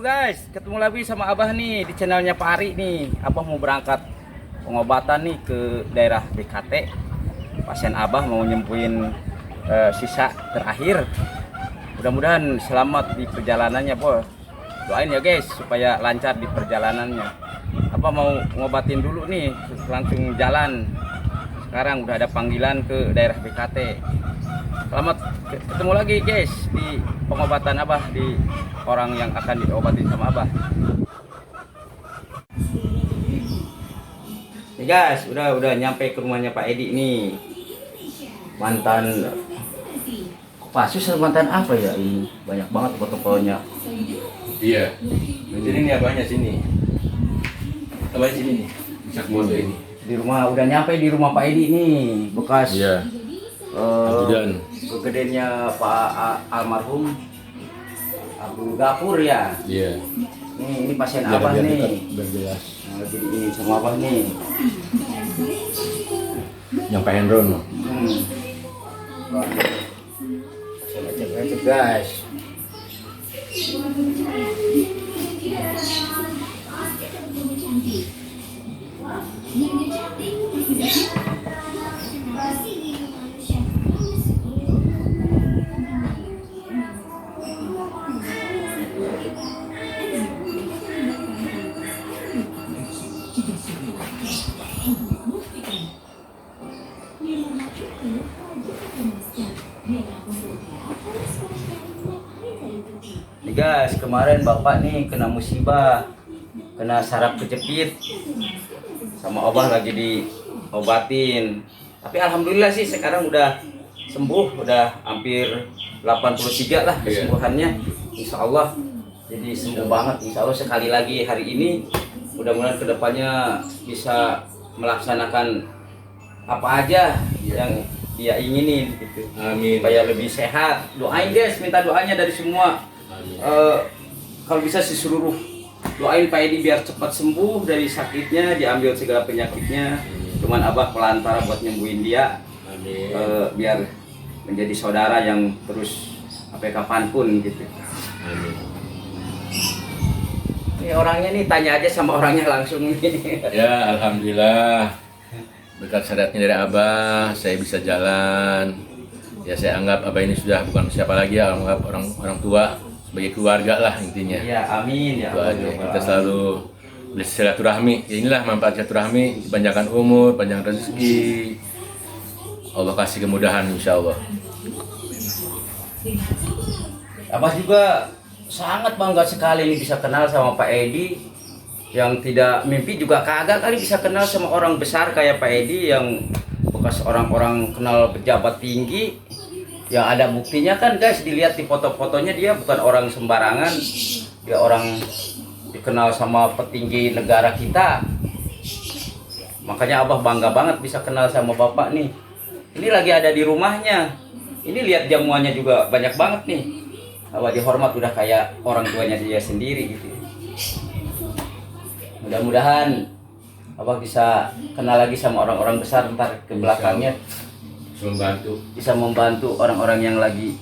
guys, ketemu lagi sama Abah nih di channelnya Pak Ari nih. Abah mau berangkat pengobatan nih ke daerah BKT. Pasien Abah mau nyembuhin sisa terakhir. Mudah-mudahan selamat di perjalanannya, Bos. Doain ya guys supaya lancar di perjalanannya. Abah mau ngobatin dulu nih, langsung jalan. Sekarang udah ada panggilan ke daerah BKT. Selamat ketemu lagi guys di pengobatan Abah, di orang yang akan diobatin sama Abah. Nih guys, udah nyampe ke rumahnya Pak Edi nih. Mantan Kopassus, mantan apa ya ini? Banyak banget foto-fotonya. Iya. Jadi ini abahnya sini. Abahnya sini nih. Bisa foto ini. Di rumah, udah nyampe di rumah Pak Edi nih, bekas Iya. kegedeannya Pak almarhum Abdul Gafur ya. Iya. Ini pasien Biar Abah nih. biar jelas. Nah, jadi ini sama Abah nih. Yang Pak Hendron. Saya cek guys. Nih guys, kemarin bapak nih kena musibah, kena saraf kejepit, sama Abah lagi diobatin. Tapi alhamdulillah sih sekarang udah sembuh, udah hampir 83 lah kesembuhannya, insya Allah. Jadi sembuh banget, insya Allah. Sekali lagi hari ini, mudah-mudahan kedepannya bisa melaksanakan apa aja yang dia inginin gitu. Amin. Supaya lebih sehat. Doain guys, minta doanya dari semua. Kalau bisa sih seluruh doain Pak Edi biar cepat sembuh dari sakitnya, diambil segala penyakitnya. Cuman Abah pelantara buat nyembuhin dia. Amin. Biar menjadi saudara yang terus sampai kapanpun gitu. Amin. Ini orangnya nih, tanya aja sama orangnya langsung nih. Ya, alhamdulillah. Berkat syariatnya dari Abah, saya bisa jalan. Ya, saya anggap Abah ini sudah bukan siapa lagi ya, anggap orang tua, sebagai keluarga lah intinya. Iya, amin ya Itu Allah. aja. Kita selalu bersilaturahmi. Ya, inilah manfaat silaturahmi, panjangkan umur, panjang rezeki. Allah kasih kemudahan insya Allah. Abah juga sangat bangga sekali ini bisa kenal sama Pak Edi, yang tidak mimpi juga kagak kali bisa kenal sama orang besar kayak Pak Edi yang bekas orang-orang kenal pejabat tinggi. Yang ada buktinya kan guys, dilihat di foto-fotonya dia bukan orang sembarangan, dia orang dikenal sama petinggi negara kita. Makanya Abah bangga banget bisa kenal sama Bapak nih. Ini lagi ada di rumahnya. Ini lihat jamuannya juga banyak banget nih. Abah dihormat udah kayak orang tuanya dia sendiri gitu. Mudah-mudahan Abah bisa kenal lagi sama orang-orang besar ntar ke belakangnya. Bisa membantu orang-orang yang lagi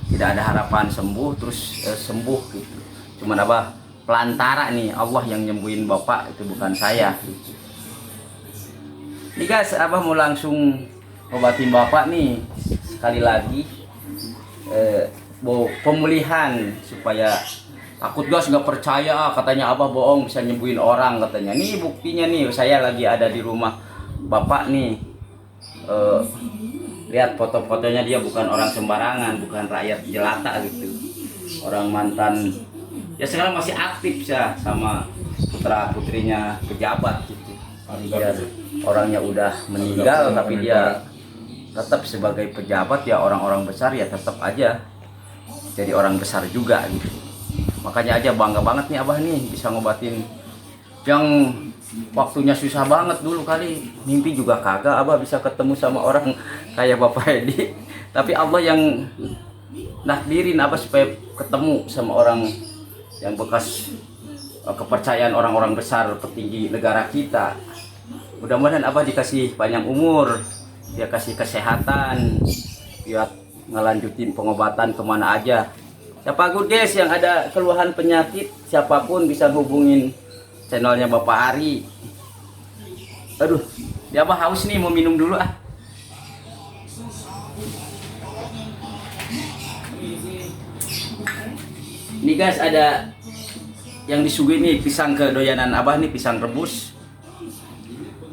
tidak ada harapan sembuh terus sembuh gitu. Cuman Abah pelantara nih, Allah yang nyembuhin Bapak, itu bukan saya gitu. Nih guys, Abah mau langsung obatin Bapak nih sekali lagi. Pemulihan supaya takut guys nggak percaya katanya Abah bohong bisa nyembuhin orang katanya. Nih buktinya nih, saya lagi ada di rumah Bapak nih. Lihat foto-fotonya, dia bukan orang sembarangan, bukan rakyat jelata gitu. Orang mantan, ya sekarang masih aktif ya sama putra putrinya pejabat gitu. Dia orangnya udah meninggal tapi dia tetap sebagai pejabat ya, orang-orang besar ya tetap aja jadi orang besar juga gitu. Makanya aja bangga banget nih Abah nih bisa ngobatin yang waktunya susah banget dulu kali, mimpi juga kagak Abah bisa ketemu sama orang kayak Bapak Edi. Tapi Allah yang nakdirin Abah supaya ketemu sama orang yang bekas kepercayaan orang-orang besar petinggi negara kita. Mudah-mudahan Abah dikasih panjang umur, dia kasih kesehatan, biar ngelanjutin pengobatan kemana aja. Siapa good guys yang ada keluhan penyakit, siapapun bisa hubungin channelnya Bapak Ari. Aduh, dia apa haus nih, mau minum dulu ah. Ini guys ada yang disuguhi nih pisang kedoyanan Abah nih, pisang rebus.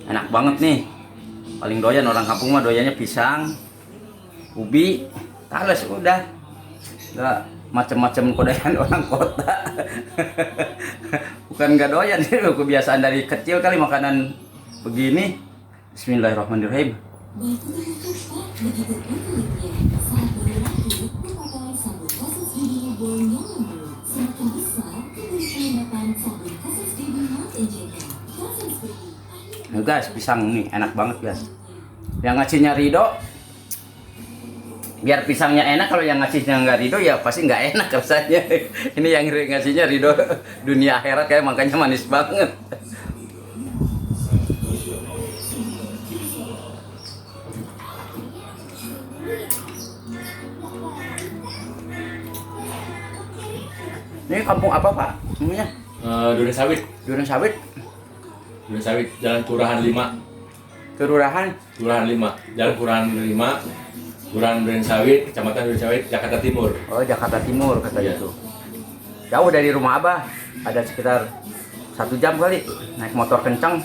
Enak banget nih. Paling doyan orang kampung mah doyannya pisang, ubi, talas udah. Enggak macam-macam kodayan orang kota. Bukan nggak doyan sih, kebiasaan dari kecil kali makanan begini. Bismillahirrahmanirrahim. Nah, guys, pisang nih enak banget guys. Yang ngasihnya Ridho, biar pisangnya enak. Kalau yang ngasihnya nggak Ridho ya pasti nggak enak rasanya. Ini yang ngasihnya Ridho dunia akhirat kayak, makanya manis banget. Ini kampung apa Pak? Namanya? Duren Sawit. Duren Sawit. Duren Sawit, Jalan Kelurahan 5. Kelurahan Kelurahan 5. Jalan Kelurahan 5. Kelurahan Duren Sawit, Kecamatan Duren Sawit, Jakarta Timur. Oh, Jakarta Timur kata Iya. itu. Jauh dari rumah Abah. Ada sekitar 1 jam kali naik motor kencang.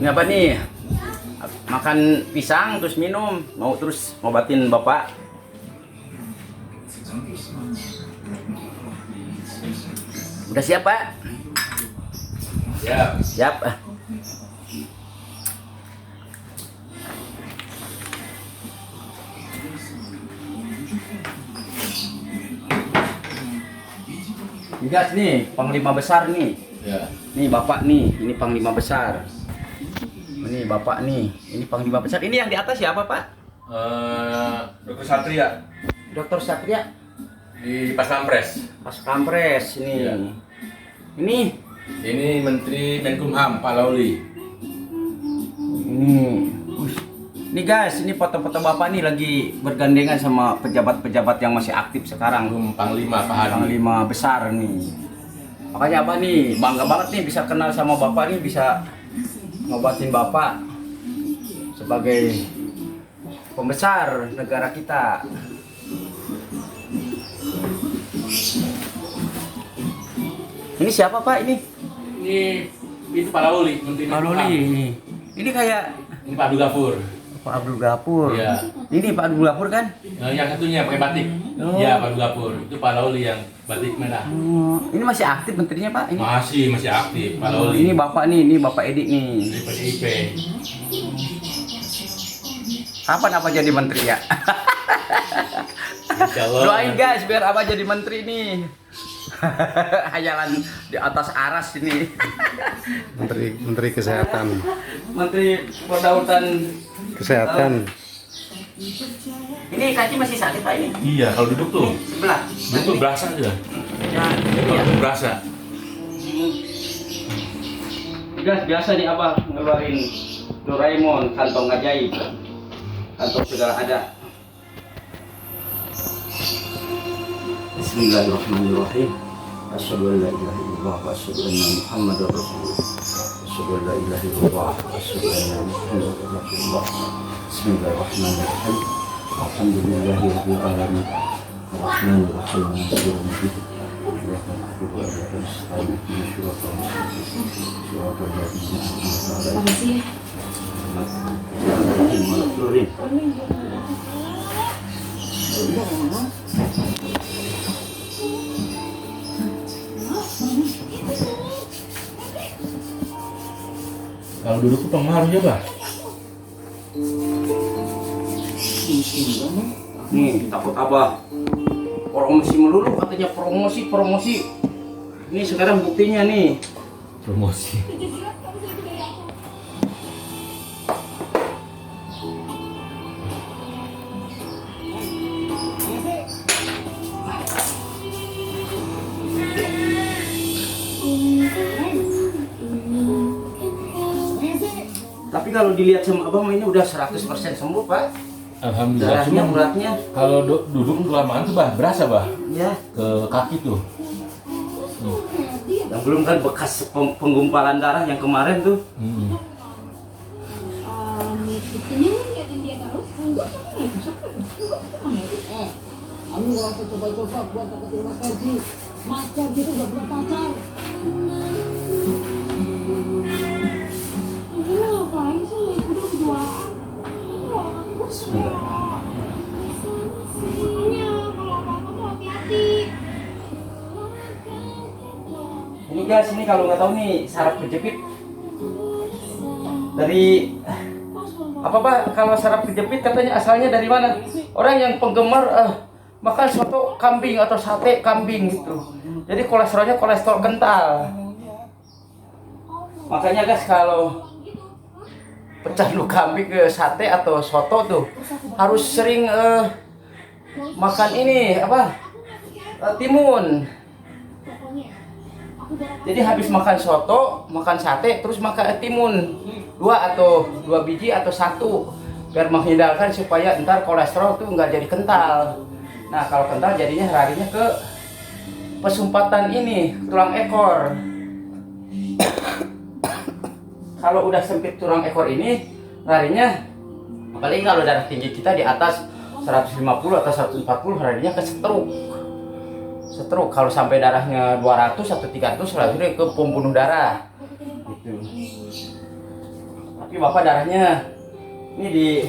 Ini apa nih? Makan pisang terus minum, mau terus ngobatin Bapak. Udah siap Pak? Ya. Siap. Guys nih, panglima besar nih. Ya. Nih Bapak nih, ini panglima besar. Ini Bapak nih, ini panglima besar. Ini yang di atas siapa Pak? Dr. Satria Dr. Satria di Pas Pampres. Pas Kampres ini. Iya. Ini Menteri Menkumham Pak Lauli. Ini guys, ini foto-foto Bapak nih lagi bergandengan sama pejabat-pejabat yang masih aktif sekarang. Panglima Pak Hadi. Panglima besar nih. Makanya Abah nih bangga banget nih bisa kenal sama Bapak nih, bisa ngobatin Bapak sebagai pembesar negara kita. Ini siapa Pak ini? Ini itu Pak Lauli, Menteri Pak Menkumham. Loli. Ini kayak Ini Pak Abdul Ghafur. Pak Abdul Ghafur. Iya. Ini Pak Abdul Ghafur kan? Yang satunya pakai batik. Oh. Iya, Pak Abdul Ghafur. Itu Pak Lauli yang batik merah. Ini masih aktif menterinya Pak? Ini. Masih aktif Pak Lauli. Ini Bapak nih, ini Bapak Edi nih. Dari PDIP. Kapan apa jadi menteri ya? Insyaallah. Doain guys biar apa jadi menteri nih. Hayalan di atas aras ini. Menteri Kesehatan. Menteri Pendautan. Kesehatan. Ini kaki masih sakit Pak ini? Iya, kalau duduk tuh. Sebelah. Duduk tuh berasa aja. Ya, ini ya. Berasa. Guys, biasa nih Abah ngeluarin Doraemon kantong ajaib. Kantong segala ada. Bismillahirrahmanirrahim. Asyhadu an la ilaha illallah wa asyhadu anna Muhammadar Rasulullah. Asyhadu an la ilaha illallah wa asyhadu anna Muhammadar Rasulullah. Bismillahirrahmanirrahim. Alhamdulillahirabbil alamin. Arrahmanir rahim. Maliki yaumiddin. Iyyaka na'budu wa iyyaka nasta'in. Ihdinas siratal mustaqim. Siratal ladzina an'amta 'alaihim. Kalau duduk tuh pengaruh ya, Bah. Nih, takut apa? Promosi melulu katanya, promosi. Ini sekarang buktinya nih. Promosi. kalau dilihat sama abang ini udah 100% sembuh Pak. Alhamdulillah. Darahnya, Cuma uratnya. kalau duduk kelamaan tuh bah berasa bah Ya. ke kaki tuh. Yang belum kan bekas penggumpalan darah yang kemarin tuh. Kamu nggak usah coba-coba buat dapetin Mas Ferdi. Mas Ferdi itu udah punya pacar. Ini ngapain sih? Udah berdua. Bismillah. Kalau apa-apa tuh hati-hati. Ini guys, ini kalau nggak tahu nih saraf kejepit dari apa Pak? Kalau saraf kejepit katanya asalnya dari mana? Orang yang penggemar makan soto kambing atau sate kambing gitu. Jadi kolesterolnya kolesterol kental. Makanya guys kalau pecandu kambing ke sate atau soto tuh harus sering makan ini apa? Timun. Jadi habis makan soto, makan sate, terus makan timun 2 atau 2 biji atau 1 biar menghindarkan supaya ntar kolesterol tuh nggak jadi kental. Nah kalau kental jadinya larinya ke pesumpatan ini tulang ekor. Kalau udah sempit tulang ekor ini larinya, apalagi kalau darah tinggi kita di atas 150 atau 140 larinya ke stroke. Stroke kalau sampai darahnya 200 atau 300 larinya ke pembunuh darah gitu. Tapi Bapak darahnya ini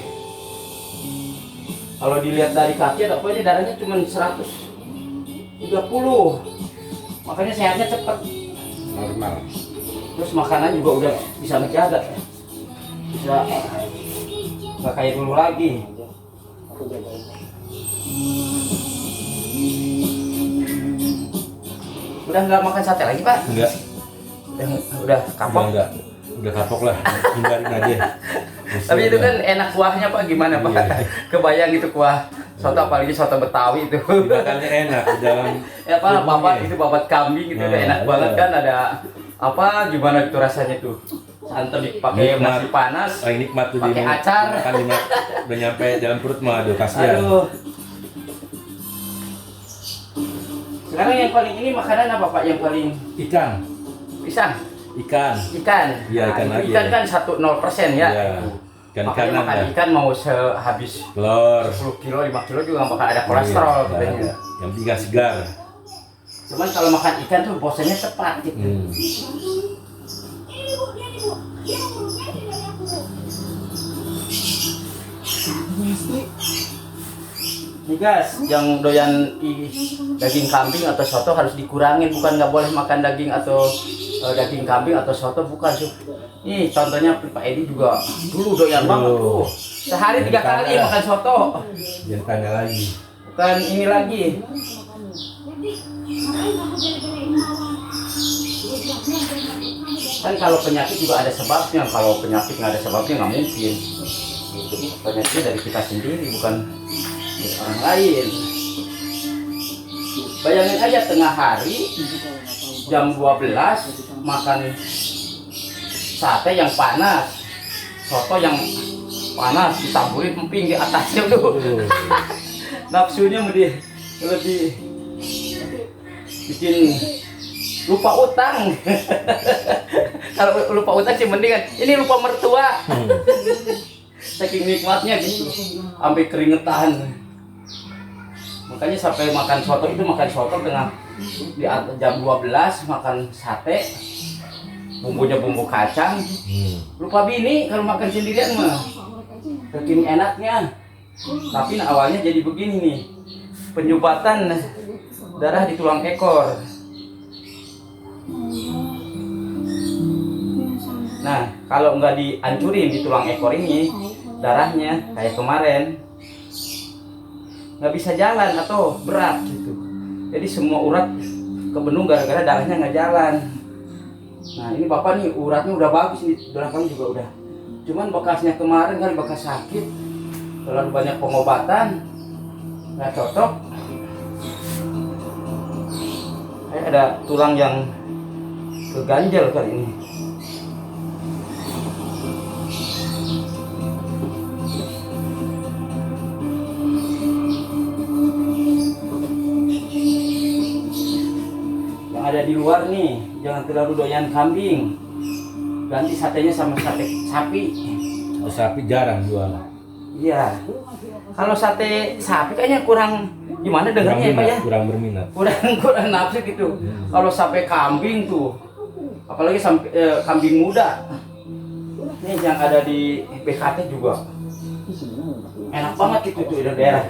kalau dilihat dari kaki ada apa aja darahnya cuma 130. Makanya sehatnya cepat. Normal. Terus makanan juga udah bisa menjaga. Bisa nggak kayak dulu lagi. Udah nggak makan sate lagi Pak? Enggak. Udah kapok. Enggak. Udah kapok lah. Hindarin aja. Tapi itu kan enak kuahnya Pak, gimana Pak? Iya. Kebayang itu kuah soto, apalagi soto Betawi itu. Makannya enak di dalam. Ya Pak, babat tubuhnya. itu babat kambing gitu udah Nah, enak iya. banget kan, ada apa gimana itu rasanya tuh. Santan dipakai Nikmat. nasi panas. Paling nikmat tuh Pakai acar. Makan udah nyampe dalam perut mah aduh kasihan. Aduh. Sekarang yang paling ini makanan apa Pak? Yang paling Ikan. pisang? Ikan. Ikan. Iya, ikan itu aja. ikan kan 100% ya. Iya. Ikan Makanya kanan makan ya. ikan mau sehabis Telur. 10 kilo, 5 kilo juga nggak bakal ada kolesterol Iya, katanya. ada. Yang penting segar. Cuman kalau makan ikan tuh bosannya cepat gitu. Nih guys, yang doyan daging kambing atau soto harus dikurangin, bukan nggak boleh makan daging atau daging kambing atau soto, bukan. Nih contohnya Pak Edi juga dulu doyan banget tuh, sehari 3 kali makan soto, Jangan tanya lagi. bukan ini lagi. Kan kalau penyakit juga ada sebabnya, kalau penyakit nggak ada sebabnya nggak mungkin. Penyakit dari kita sendiri, bukan dari orang lain. Bayangin aja tengah hari jam 12 makan sate yang panas, soto yang panas ditamburin emping di atasnya tuh. Nafsunya lebih bikin lupa utang. Kalau lupa utang sih mendingan, ini lupa mertua. Saking nikmatnya gitu, sampai keringetan. Makanya sampai makan soto tengah di atas jam 12 makan sate, bumbunya bumbu kacang. Lupa bini kalau makan sendirian mah. Saking enaknya. Tapi awalnya jadi begini nih, penyumbatan darah di tulang ekor. Nah, kalau nggak dihancurin di tulang ekor ini, darahnya kayak kemarin nggak bisa jalan atau berat gitu. Jadi semua urat kebendung gara-gara darahnya nggak jalan. Nah, ini Bapak nih uratnya udah bagus nih, belakang juga udah. Cuman bekasnya kemarin kan bekas sakit, terlalu banyak pengobatan, nggak cocok. Kayak ada tulang yang keganjel kali ini. ada di luar nih, jangan terlalu doyan kambing. Ganti satenya sama sate sapi. Sapi jarang jual. Iya. Kalau sate sapi kayaknya kurang gimana dengarnya ya Pak ya? Kurang berminat. Kurang nafsu gitu. Kalau sampai kambing tuh, apalagi sampai kambing muda. Ini yang ada di BKT juga. Enak banget itu tuh di daerah.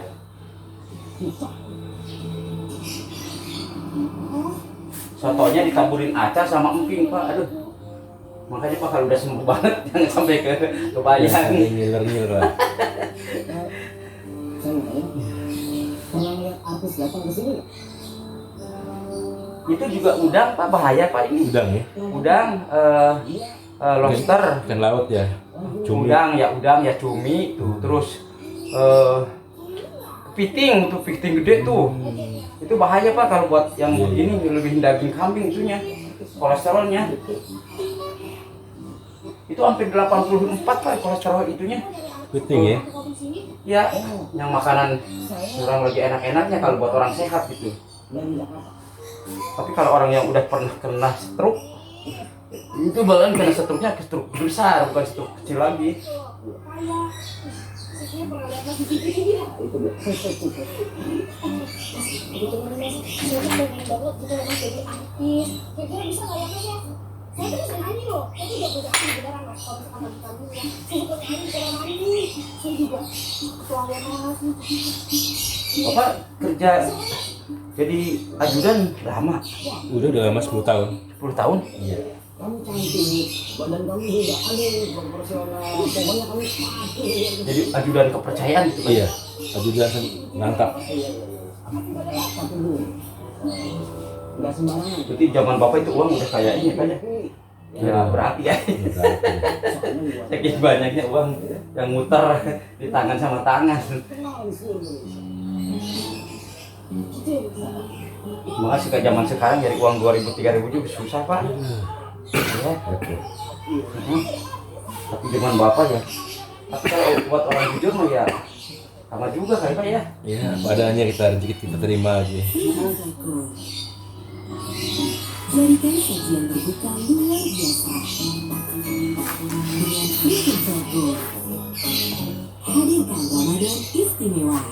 Sotonya ditaburin acar sama emping Pak. Aduh. Makanya Pak kalau udah sembuh banget jangan sampai kebayang. Ngiler-ngiler lah. Pernah lihat artis datang ke sini? Itu juga udang Pak, bahaya Pak ini. Udang ya? Udang, lobster, Ikan laut ya. Cumi. udang ya cumi tuh, terus kepiting tuh, kepiting gede tuh. Itu bahaya Pak kalau buat yang ini lebih daging kambing itunya, kolesterolnya. Itu hampir 84 Pak kolesterol itunya. Kepiting ya. Ya, yang makanan kurang lagi enak-enaknya kalau buat orang sehat gitu. Tapi kalau orang yang udah pernah kena stroke, itu bahkan kena stroke-nya ke stroke besar, bukan stroke kecil lagi. Saya terus nanya loh, saya juga berarti beneran loh. Kalau misalkan bagi kamu ya, saya juga nyari kalau mandi, saya juga ketuanya mas. Bapak kerja jadi ajudan lama, Udah lama 10 tahun. 10 tahun. Iya. Kamu cantik, badan kamu juga aduh proporsional. Pokoknya kamu pasti. Jadi ajudan kepercayaan gitu Pak. Iya. Ajudan nangkap. Apa dulu? Enggak sembarangan. Jadi zaman Bapak itu uang udah kayak ini Pak ya. Ya berarti ya. Sekian banyaknya uang yang muter di tangan sama tangan. Makasih ke zaman sekarang nyari uang 2.000 3.000 juga susah Pak. Ya. Tapi zaman Bapak ya. Tapi kalau buat orang jujur mah ya sama juga kali Pak ya. Iya, padanya rezeki kita terima aja. Jadikan sajian berbuka luar biasa dengan Christian Sago. Hadirkan Ramadan istimewa.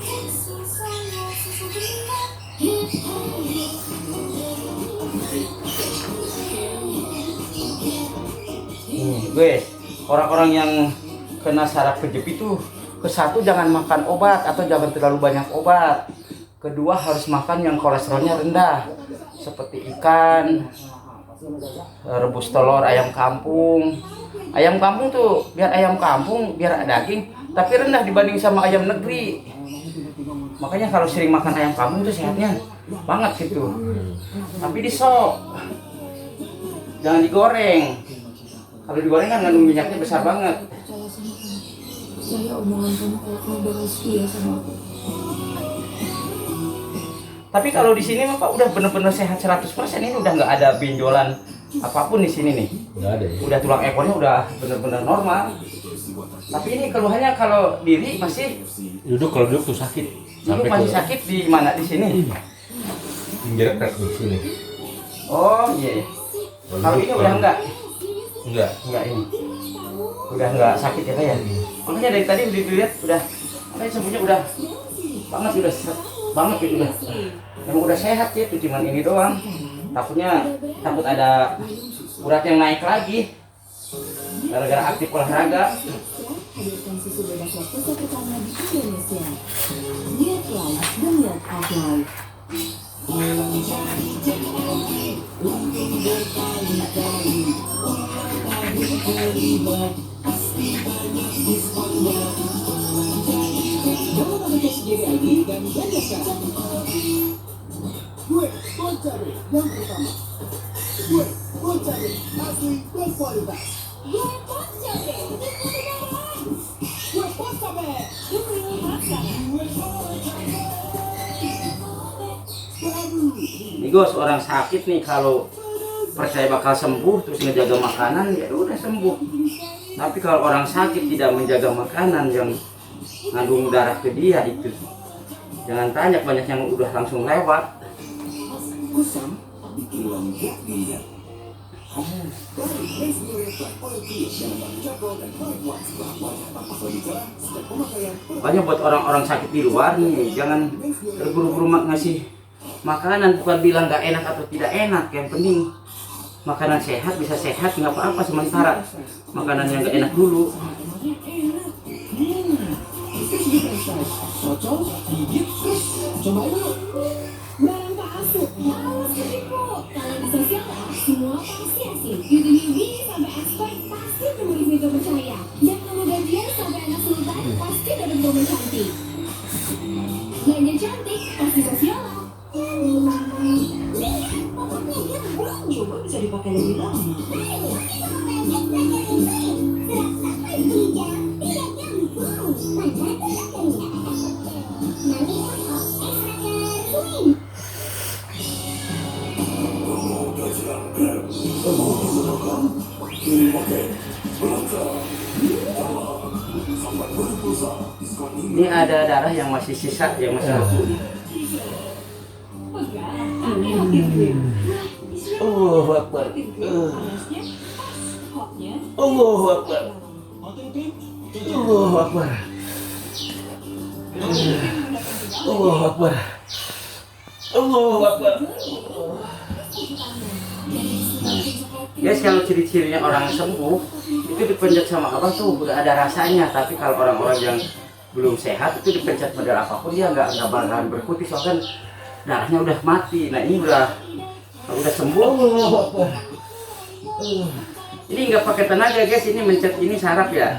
Guys, orang-orang yang kena saraf kejepit itu, kesatu jangan makan obat atau jangan terlalu banyak obat. Kedua harus makan yang kolesterolnya rendah, seperti ikan, rebus telur, ayam kampung. Ayam kampung tuh biar ayam kampung, biar ada daging, tapi rendah dibanding sama ayam negeri. Makanya kalau sering makan ayam kampung tuh sehatnya banget gitu. Tapi di sop, jangan digoreng. Kalau digoreng kan mengandung minyaknya besar banget. Saya omongan kamu kayak kamu bakal setia sama aku. Tapi kalau di sini Pak udah bener-bener sehat 100%, ini udah nggak ada benjolan apapun di sini nih. Enggak ada ya. Udah tulang ekornya udah bener-bener normal. Tapi ini keluhannya kalau diri masih Kalau duduk tuh sakit. duduk masih sakit di mana di sini? Pinggir di sini. Oh iya. Kalau ini udah enggak ini. Udah enggak sakit ya Pak ya. Makanya dari tadi dilihat udah makanya sembuhnya udah banget udah banget gitu udah. Emang udah sehat ya, itu cuman ini doang. Takut ada urat yang naik lagi gara-gara aktif olahraga. Hadirkan susu bebas laktosa pertama di Indonesia. Milk Life, the milk of life. Jangan lupa sendiri ID dan belanja sekarang. Gue Boncari yang pertama. Gue Boncari asli berkualitas. Gue Boncari, Gue Boncari. Nih Gus, orang sakit nih kalau percaya bakal sembuh terus ngejaga makanan ya udah sembuh. Tapi kalau orang sakit tidak menjaga makanan yang ngandung darah ke dia itu, jangan tanya, banyak yang udah langsung lewat. Kusam, dikirim gak dilihat. Baru Ace Mirror Black Oil Clear yang mengandung charcoal dan Chlorine Wax setelah wajah tampak lebih cerah sejak pemakaian. Makanya buat orang-orang sakit di luar nih, jangan terburu-buru ngasih makanan, bukan bilang nggak enak atau tidak enak. Yang penting makanan sehat, bisa sehat nggak apa-apa, sementara makanan yang nggak enak dulu. Cocok, gigit, terus cobain yuk. Barang palsu, malas ketipu. Kalau di sosial semua pasti asli. Yudhini Wini sampai expert pasti penulis itu percaya. Yang kamu gajian sampai anak sultan pasti dapat mobil cantik. Belanja cantik pasti sosial. Lihat, pokoknya belum coba bisa dipakai lebih lama. Ini ada darah yang masih sisa, yang masih utuh. Allahu Akbar. Allahu Akbar. Allahu Akbar. Allahu Akbar. Allahu Akbar. Ya, kalau ciri-cirinya orang sembuh itu dipencet sama apa tuh udah ada rasanya, tapi kalau orang-orang yang belum sehat itu dipencet model apapun dia nggak bakalan berkutik, soalnya darahnya udah mati. Nah ini udah sembuh. Ini nggak pakai tenaga guys, ini mencet ini saraf ya,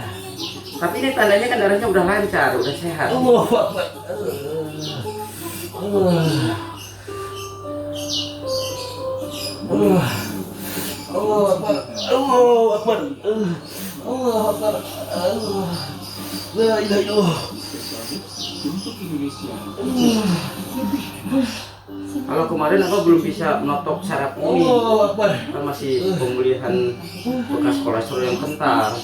tapi ini tandanya kan darahnya udah lancar, udah sehat. Allahu Akbar. Allahu Akbar. Allahu Akbar. La ilaha illallah. Kalau kemarin apa belum bisa notok saraf ini, kan masih pemulihan bekas kolesterol yang kental.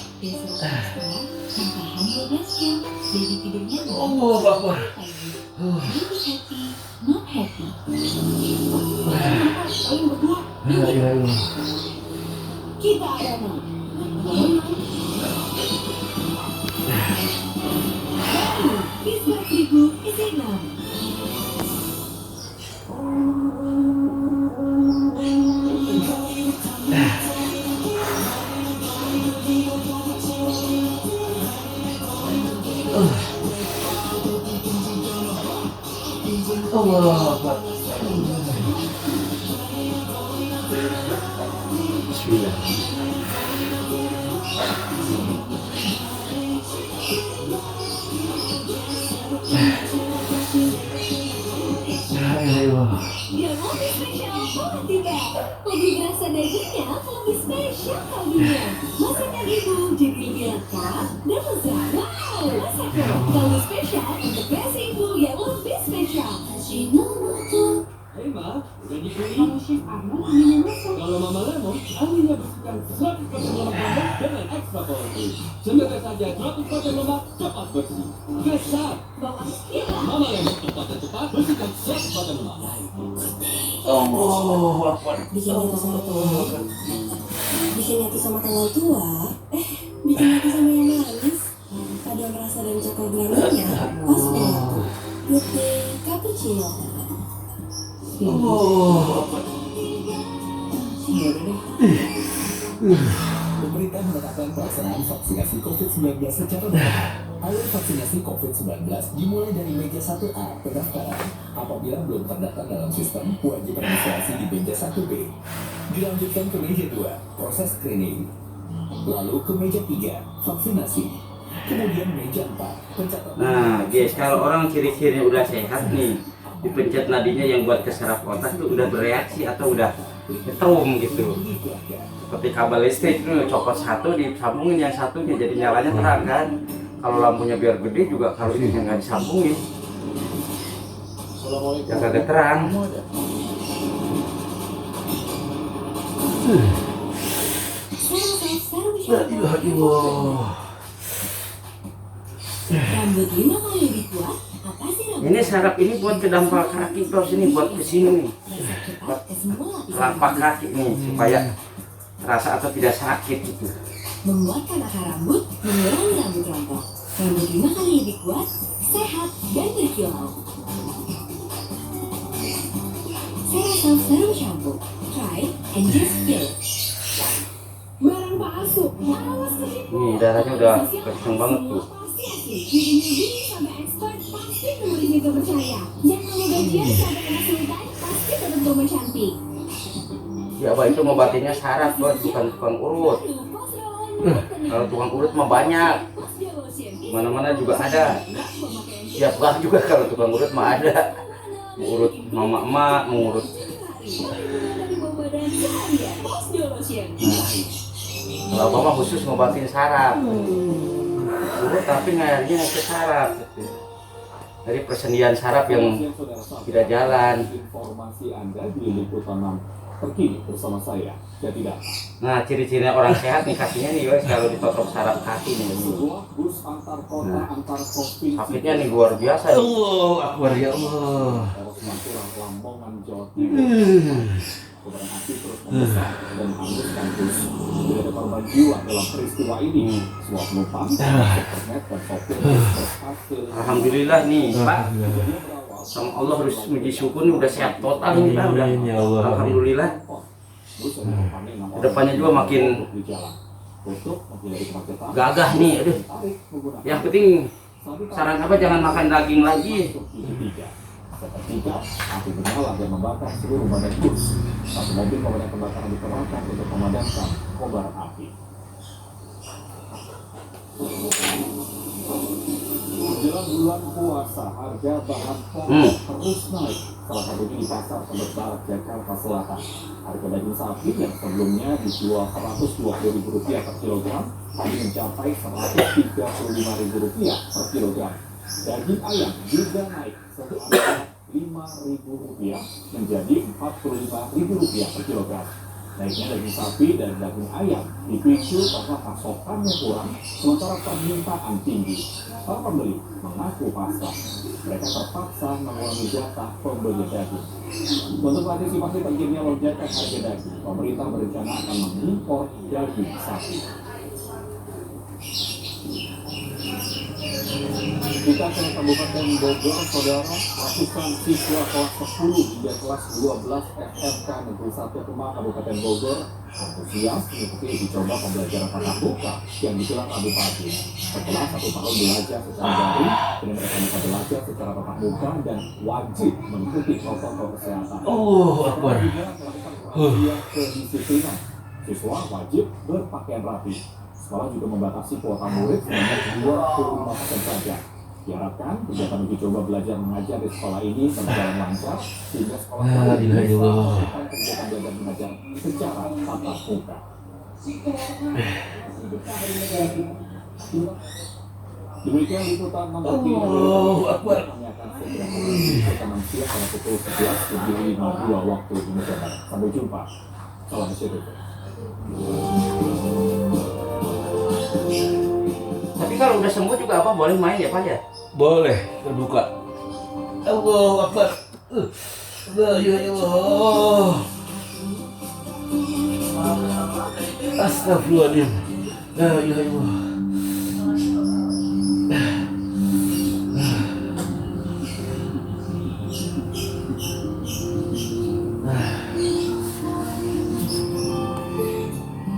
Allahu Akbar. La ilaha illallah. Kita ada Bismillah 1000 isi 6. Allahu Akbar. Bismillah. Ya, lebih spesial tiba. Lebih berasa dagingnya, lebih spesial kaldunya. Masakan ibu jadi lebih lengkap dan lezat. Wow, masakan kaldu spesial untuk versi ibu yang lebih spesial. Hei Ma, udah dipilih? Kalau Mama Lemon, ahlinya bersihkan 100% lemak lemak dengan ekstra powerful. Semoga saja 100% lemak cepat bersih. Kesat, Mama Lemon cepat dan cepat bersihkan 100% lemak. Allahu Akbar. Bikin hati sama tua, bikin hati sama tanggal tua, bikin hati sama yang manis. Ada merasa dan coklat granulnya, pas banget. Latte cappuccino. Pemerintah menetapkan pelaksanaan vaksinasi COVID-19 secara bertahap. Alur vaksinasi COVID-19 dimulai dari meja 1A pendaftaran. Apabila belum terdaftar dalam sistem, wajib registrasi di meja 1B. Dilanjutkan ke meja 2, proses screening. Lalu ke meja 3, vaksinasi. Kemudian meja 4, pencatatan. Nah, guys, kalau orang ciri-cirinya udah sehat nih, dipencet nadinya yang buat ke saraf otak itu udah bereaksi atau udah ketrum gitu. Seperti kabel listrik itu copot satu disambungin yang satunya jadi nyalanya terang kan. Kalau lampunya biar gede juga kalau ini nggak disambungin ya kagak terang. La ilaha illallah. Rambut 5 kali lebih kuat, atasi rambut. Ini saraf ini buat ke dampal kaki terus ini buat ke sini nih. Cepat, semua lapisan telapak rambut. kaki nih supaya terasa atau tidak sakit gitu. Menguatkan akar rambut, mengurangi rambut rontok. Rambut 5 kali lebih kuat, sehat, dan berkilau. Ceraself Serum Shampoo. Try and just feel. Barang palsu, awas ketipu. Nih darahnya udah kenceng banget tuh. Sampai expert pasti nomor ini terpercaya. Yang kamu gajian sampai kena sultan pasti tetap rumah cantik. Ya Abah itu ngobatinnya syarat bos, bukan tukang urut. Kalau tukang urut mah banyak, mana-mana juga ada. Siap lah juga kalau tukang urut mah ada. Urut mama emak, mengurut. Kalau Abah mah khusus ngobatin saraf. Urut tapi ngayarnya ke saraf. Gitu. Dari persendian saraf yang tidak jalan. Informasi Anda di liputan 6 terkini bersama saya, Jatidah. Nah, ciri-cirinya orang sehat nih kakinya nih, guys, kalau ditotok saraf kaki nih. Sebuah bus antar kota antar provinsi. Sakitnya nih luar biasa. Allah Akbar ya Allah. Harus Madura, Lamongan, Jawa Timur. Kobaran api terus membesar dan menghanguskan bus. Tidak ada korban jiwa dalam peristiwa ini. Semua penumpang, internet dan sopir bus berhasil. Alhamdulillah nih, Pak. Sama Allah harus puji syukur nih udah sehat total nih, Pak. Udah. Amin, ya Allah. Alhamdulillah. Kedepannya juga makin gagah nih, aduh. Yang penting saran apa jangan makan daging lagi. Seketika, api menyala dan membakar seluruh badan bus. Satu mobil pemadam kebakaran dikerahkan untuk memadamkan kobaran api. Menjelang bulan puasa, harga bahan pokok terus naik. Salah satunya di pasar Tebet Barat, Jakarta Selatan. Harga daging sapi yang sebelumnya dijual Rp120.000 per kilogram, kini mencapai Rp135.000 per kilogram. Daging ayam juga naik seharga Rp5.000 menjadi Rp45.000 per kilogram. Naiknya daging sapi dan daging ayam dipicu karena pasokannya kurang, sementara permintaan tinggi. Para pembeli mengaku pasrah. Mereka terpaksa mengurangi jatah pembeli daging. Untuk mengantisipasi tingginya lonjakan harga daging, pemerintah berencana akan mengimpor daging sapi. Kita ke Kabupaten Bogor, saudara, ratusan siswa kelas 10 hingga kelas 12 SMK Negeri 1 Kemang Kabupaten Bogor antusias mengikuti uji coba pembelajaran tatap muka yang digelar Rabu pagi. Setelah 1 tahun belajar secara daring, kini mereka bisa belajar secara tatap muka dan wajib mengikuti protokol kesehatan. Akbar. Perhatian kedisiplinan, siswa wajib berpakaian rapi. Sekolah juga membatasi kuota murid sebanyak 25% saja. Diharapkan kegiatan uji coba belajar mengajar di sekolah ini berjalan lancar sehingga sekolah bisa melakukan kegiatan belajar mengajar secara tatap muka. Demikian liputan memperkini Akbar kami akan segera kembali rekaman siang pada pukul 11:52 waktu Indonesia Barat. Sampai jumpa. Salam sejahtera. Tapi kalau udah sembuh juga apa boleh main ya, Pak ya? Boleh terbuka. Allah Akbar. La ilaha illallah. Astagfirullahaladzim. La ilaha illallah.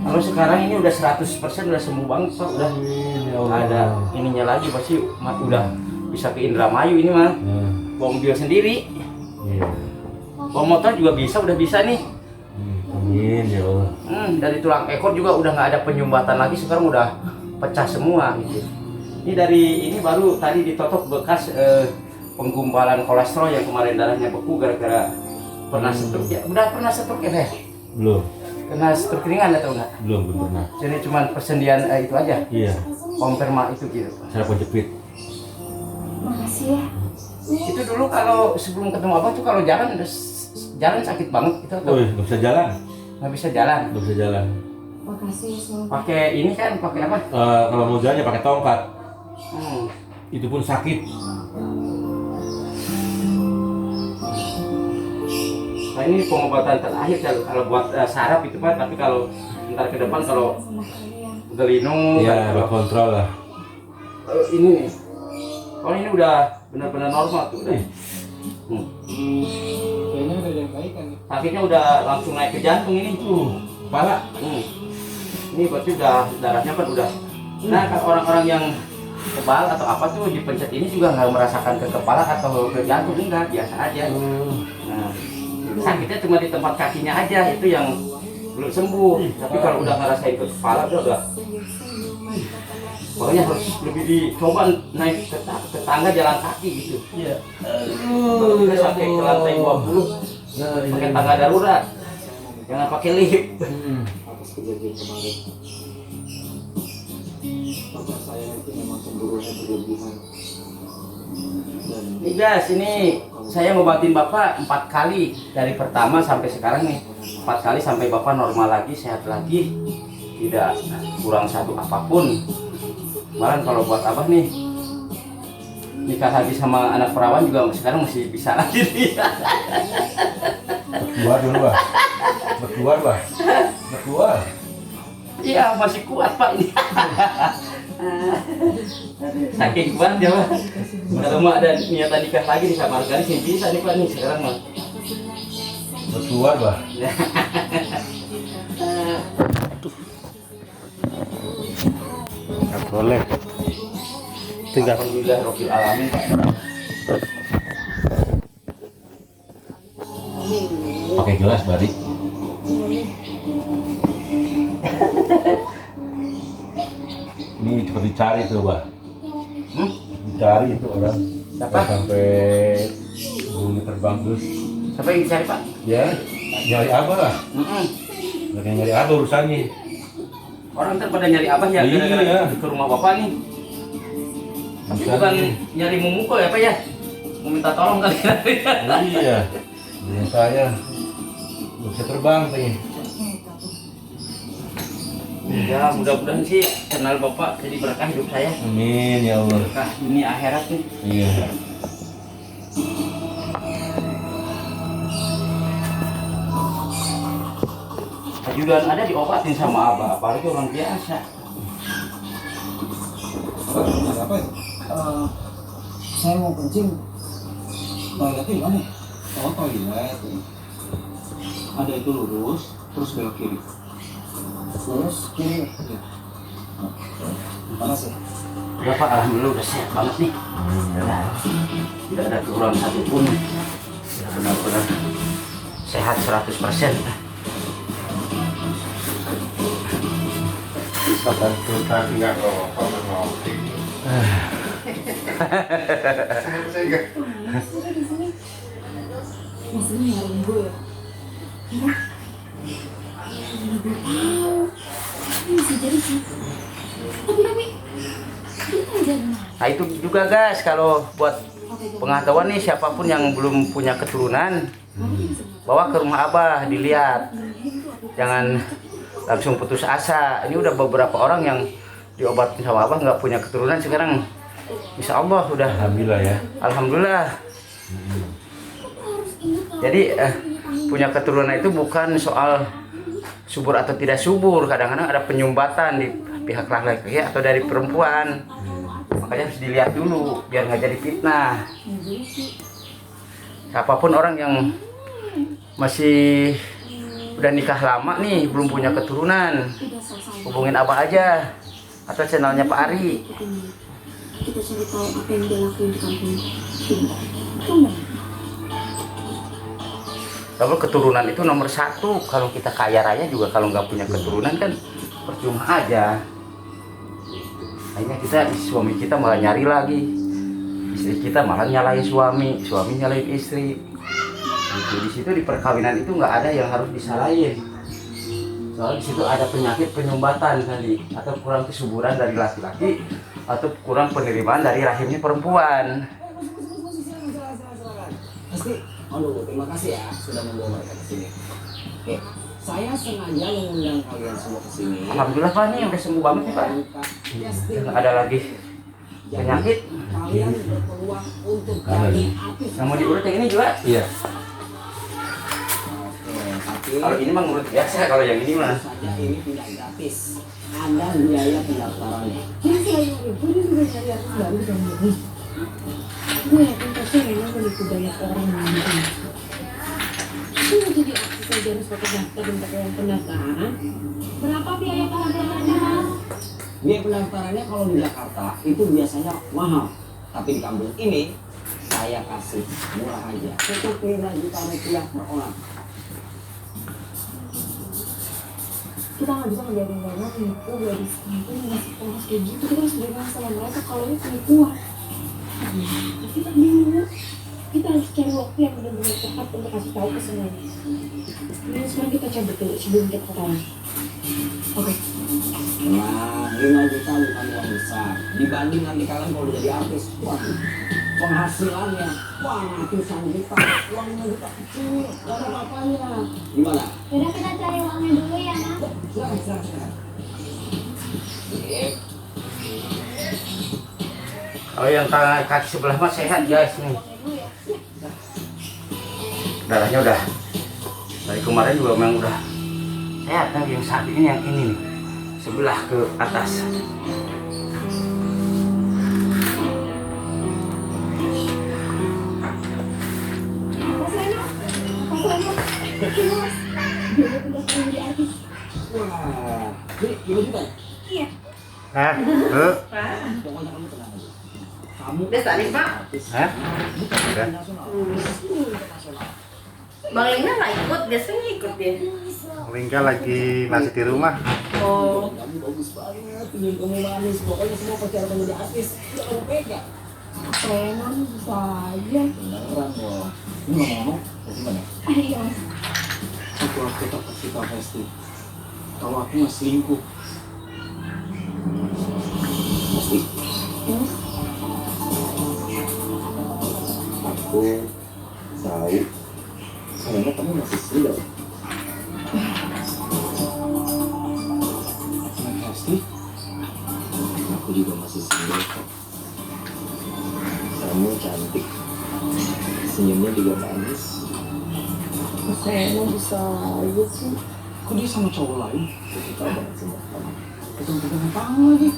Kalau sekarang ini udah 100% udah sembuh banget, Pak. Udah Amin, ya nggak Allah. ada ininya lagi, pasti udah bisa ke Indramayu ini mah. Bawa mobil sendiri, Iya. bawa motor juga bisa, udah bisa nih. Amin ya Allah. Dari tulang ekor juga udah nggak ada penyumbatan lagi, sekarang udah pecah semua gitu. Ini dari ini baru tadi ditotok bekas penggumpalan kolesterol yang kemarin darahnya beku gara-gara pernah stroke ya. Udah pernah stroke ya, Teh? Belum. Kena stroke ringan atau enggak? Belum pernah. Jadi cuma persendian itu aja. Iya. Komperma itu gitu. Saya kejepit. Makasih ya. Itu dulu kalau sebelum ketemu Abah tuh kalau jalan jalan sakit banget gitu atau Woi, nggak bisa jalan. nggak bisa jalan. Nggak bisa jalan. Makasih ya semua. Pakai ini kan, pakai apa? Kalau mau jalan ya pakai tongkat. Hmm. Itu pun sakit. Nah ini pengobatan terakhir kalau buat saraf itu Pak, tapi kalau ntar ke depan kalau gelinu, Iya, buat kontrol lah. kalau ini nih, kalau ini udah benar-benar normal tuh udah. Kayaknya udah ada yang baik kan. Sakitnya udah langsung naik ke jantung ini. Kepala. Ini berarti udah darahnya kan udah. Nah kalau orang-orang yang kebal atau apa tuh dipencet ini juga nggak merasakan ke kepala atau ke jantung, enggak, biasa aja. Nah, sakitnya cuma di tempat kakinya aja itu yang belum sembuh. Tapi kalau udah ngerasain ke kepala udah. Makanya harus lebih dicoba naik ke tangga jalan kaki gitu. Iya. Kita sampai ke lantai 20 pakai tangga darurat. Jangan pakai lift. Atas kejadian kemarin. Pacar saya itu memang cemburunya berlebihan. Dan Nih guys, ini saya ngobatin Bapak 4 kali dari pertama sampai sekarang nih. 4 kali sampai Bapak normal lagi, sehat lagi, tidak kurang satu apapun. Malah kalau buat Abah nih nikah lagi sama anak perawan juga sekarang masih bisa lagi nih. Berdua dulu lah. Berdua. Iya masih kuat Pak ini. Saking kuat ya Pak. Kalau mau ada niatan nikah lagi nih sama Margaris sih bisa nih Pak nih sekarang mah. Berdua lah. Nggak boleh. Tinggal Alhamdulillah Rabbil Alamin Pak. Pakai gelas balik. Ini cepat dicari tuh, Bah. Dicari itu orang. Siapa? Sampai bumi terbang terus. Siapa yang dicari Pak? Ya, nyari apa lah? Lagi nyari apa urusannya? Orang ntar pada nyari Abah ya gara-gara Iya. ke rumah Bapak nih. Tapi bukan nyari memukul ya Pak ya? Mau minta tolong kali. Iya. Dengan saya bisa terbang katanya. Ya mudah-mudahan sih kenal Bapak jadi berkah hidup saya. Amin ya Allah. Berkah ini akhirat nih. Iya. Ajudan ada diobatin sama Abah, apalagi orang biasa. ada apa ya? Saya mau kencing. Toiletnya di mana? Oh toilet. Ada itu lurus, terus belok kiri. Lurus kiri. Ya. Panas ya? Bapak alhamdulillah udah sehat banget nih. Nah, tidak ada kekurangan satupun. Ya, benar-benar sehat 100%. sabar kita nggak rokok ngopi. Saya nggak. Masih di sini. Masih nyariin gue ya? Hah? Mana gue tahu. Ini bisa jadi sih. Tapi kita aja. Nah itu juga guys, kalau buat pengetahuan nih siapapun yang belum punya keturunan, bawa ke rumah Abah dilihat, jangan langsung putus asa. Ini udah beberapa orang yang diobatin sama Abah nggak punya keturunan, sekarang insya Allah udah Alhamdulillah ya. alhamdulillah. Jadi punya keturunan itu bukan soal subur atau tidak subur, kadang-kadang ada penyumbatan di pihak laki-laki atau dari perempuan. Makanya harus dilihat dulu biar nggak jadi fitnah. Siapapun orang yang masih udah nikah lama nih belum punya keturunan, hubungin Abah aja atau channelnya Pak Ari. Kita cari tahu apa yang dia lakuin di kampung. Benar. Kalau keturunan itu nomor satu. Kalau kita kaya raya juga kalau nggak punya keturunan kan percuma aja. Akhirnya suami kita malah nyari lagi, istri kita malah nyalain suami nyalain istri. Gitu. Di situ di perkawinan itu nggak ada yang harus disalahin. Soalnya di situ ada penyakit penyumbatan kali, atau kurang kesuburan dari laki-laki, atau kurang penerimaan dari rahimnya perempuan. Pasti, aduh terima kasih ya sudah membawa mereka ke sini. Oke, saya sengaja mengundang kalian semua ke sini. Alhamdulillah Pak, nih udah sembuh banget nih Pak. Nggak ada lagi penyakit. Kalian berpeluang untuk gali api. Yang mau diurut yang ini juga? Iya. Kalau ini mah ngurut biasa, kalau yang ini mah saja ini tidak gratis. Ada biaya pendaftarannya. Jadi selain itu dia juga cari artis baru dong. Gue yakin pasti Rena menipu banyak orang nanti. Itu mau jadi artis aja harus pakai daftar dan pakai uang pendaftaran. Berapa biaya pendaftarannya, Mas? Biaya pendaftarannya kalau di Jakarta itu biasanya mahal. Tapi di kampus ini saya kasih murah aja. Cukup 5 juta rupiah per orang. Kita nggak bisa ngebiarin Rena menipu gadis kampung yang masih polos kayak gitu. Kita harus bilang sama mereka kalau ini penipuan. Kita bingung. Kita harus cari waktu yang benar-benar tepat untuk kasih tahu ke semuanya. Ini sekarang kita cabut dulu sebelum kita ketahuan. Oke. Nah, 5 juta bukan uang besar. Dibanding nanti kalian kalau udah jadi artis, wah, penghasilannya, wah, ratusan juta, uangnya juta kecil, gak ada apa-apanya. Gimana? Yaudah kita cari uangnya dulu ya, Mas. Silahkan. kalau yang kaki sebelah mah sehat guys nih. Darahnya udah dari kemarin juga memang udah sehat. Nah, yang saat ini yang ini nih sebelah ke atas. Mas Reno, Mas Reno, ini Mas. Dia udah pengen jadi artis. Wah, ini 5 juta ya? Iya. Hah? Pokoknya kamu tenang aja. Kamu Udah tadi, Pak. artis. Hah? Bukan Udah. nasional. Internasional. Bang Lingga nggak ikut, biasanya ikut dia. Lingga lagi masih di rumah. Oh, Kamu bagus banget, senyum kamu manis. Pokoknya semua pacar kamu jadi artis. Udah kamu pegang. Rena bisa aja. Beneran loh. Ini ngomong-ngomong, gimana? Iya, Mas. Aku harus tetap kasih tau Hesti kalau aku nggak selingkuh. Hesti, aku tahu ternyata kamu masih single. Nah, Hesti, aku juga masih single kok. Kamu cantik, senyumnya juga manis. Mas Reno bisa aja sih. Kok dia sama cowok lain? Aku tahu banget sama kamu. Pegang-pegang tangan lagi.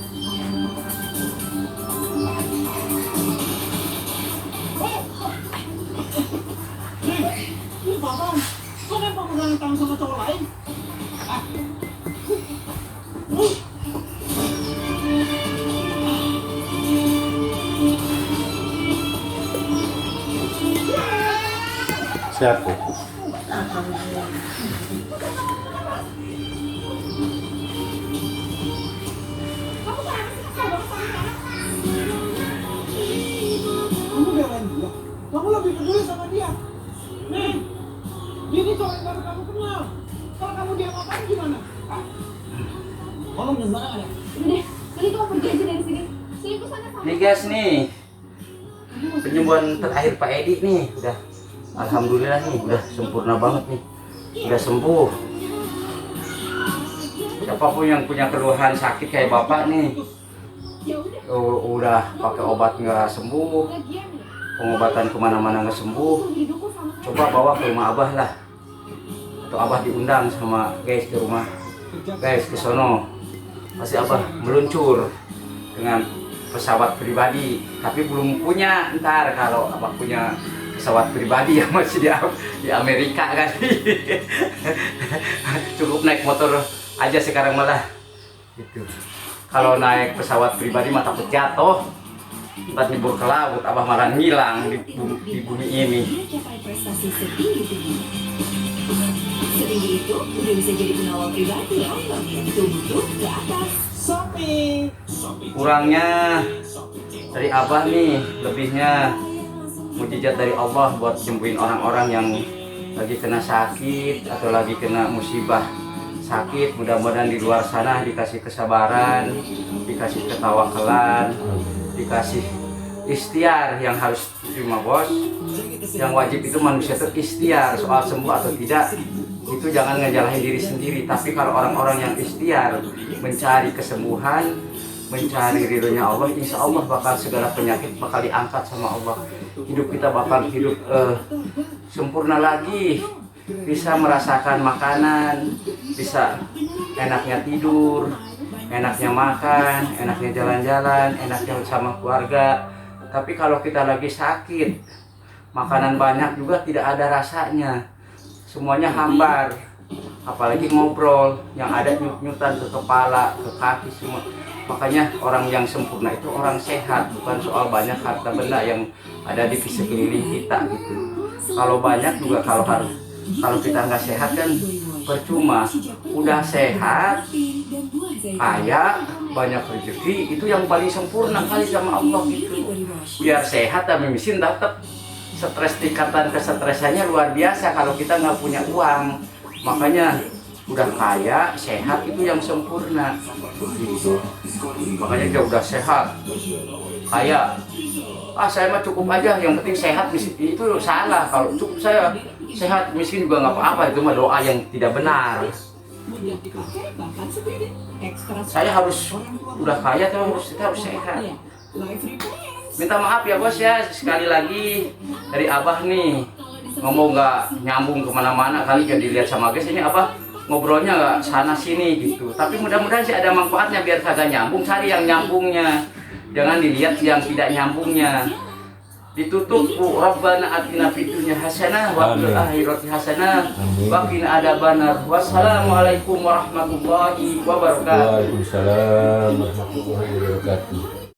Ini apaan? Kok dia pegang tangan sama cowok lain? Siapa? Kamu belain dia. Kamu lebih peduli sama dia. Nih, ini cowok yang baru kamu kenal. Kalau kamu dia ngapain gimana? Ngomong sembarangan ya? Udah, mending kamu pergi aja dari sini. Selingkuh sana sama. Nih guys nih penyembuhan terakhir Pak Edi nih udah alhamdulillah nih udah sempurna banget nih, udah sembuh. Siapapun yang punya keluhan sakit kayak bapak nih Ya udah, udah pakai obat nggak sembuh, lagian ya. pengobatan kemana-mana nggak sembuh, Langsung didukung sama saya. coba bawa ke rumah abah lah, atau abah diundang sama guys ke rumah guys ke sono, pasti abah meluncur dengan pesawat pribadi. Tapi belum punya, ntar kalau abah punya pesawat pribadi yang masih di Amerika kali. Cukup naik motor aja sekarang malah gitu. Kalau naik pesawat pribadi mah takut jatuh, tempat libur ke laut, abah malah ngilang di bumi ini. Dia capai prestasi setinggi-tingginya. Setinggi itu udah bisa jadi pengawal pribadi ya. Tumbuh ke atas. Kurangnya dari abah nih, lebihnya mujizat dari Allah buat sembuhin orang-orang yang lagi kena sakit atau lagi kena musibah sakit. Mudah-mudahan di luar sana dikasih kesabaran, dikasih ketawakalan, dikasih ikhtiar yang harus terima bos. Yang wajib itu manusia itu ikhtiar, soal sembuh atau tidak itu jangan ngejalahin diri sendiri. Tapi kalau orang-orang yang ikhtiar mencari kesembuhan, mencari ridhonya Allah, insya Allah bakal segala penyakit bakal diangkat sama Allah. Hidup kita bakal hidup sempurna lagi, bisa merasakan makanan, bisa enaknya tidur, enaknya makan, enaknya jalan-jalan, enaknya sama keluarga. Tapi kalau kita lagi sakit, makanan banyak juga tidak ada rasanya, semuanya hambar. Apalagi ngobrol, yang ada nyut-nyutan ke kepala, ke kaki semua. Makanya orang yang sempurna itu orang sehat, bukan soal banyak harta benda yang ada di sekeliling kita gitu. Kalau banyak juga kalau kita nggak sehat kan percuma. Udah sehat, kaya, banyak rezeki, itu yang paling sempurna kali sama Allah gitu. Biar sehat tapi miskin tetap stres, tingkatan kesetresannya luar biasa kalau kita nggak punya uang. Makanya udah kaya, sehat itu yang sempurna gitu. Makanya dia udah sehat, kaya, saya mah cukup aja, yang penting sehat, miskin itu salah. Kalau cukup saya sehat, miskin juga nggak apa-apa, itu mah doa yang tidak benar. Saya harus udah kaya tuh kita harus sehat. Minta maaf ya bos ya, sekali lagi dari Abah nih ngomong nggak nyambung kemana-mana, kali jadi lihat sama guys ini Abah ngobrolnya nggak sana sini gitu. Tapi mudah-mudahan sih ada manfaatnya, biar kagak nyambung cari yang nyambungnya, jangan dilihat yang tidak nyambungnya. Ditutup Rabbana atina fid dunya hasanah wa fil akhirati hasanah wa qina adzabannar. Wassalamualaikum warahmatullahi wabarakatuh. Waalaikumsalam warahmatullahi wabarakatuh.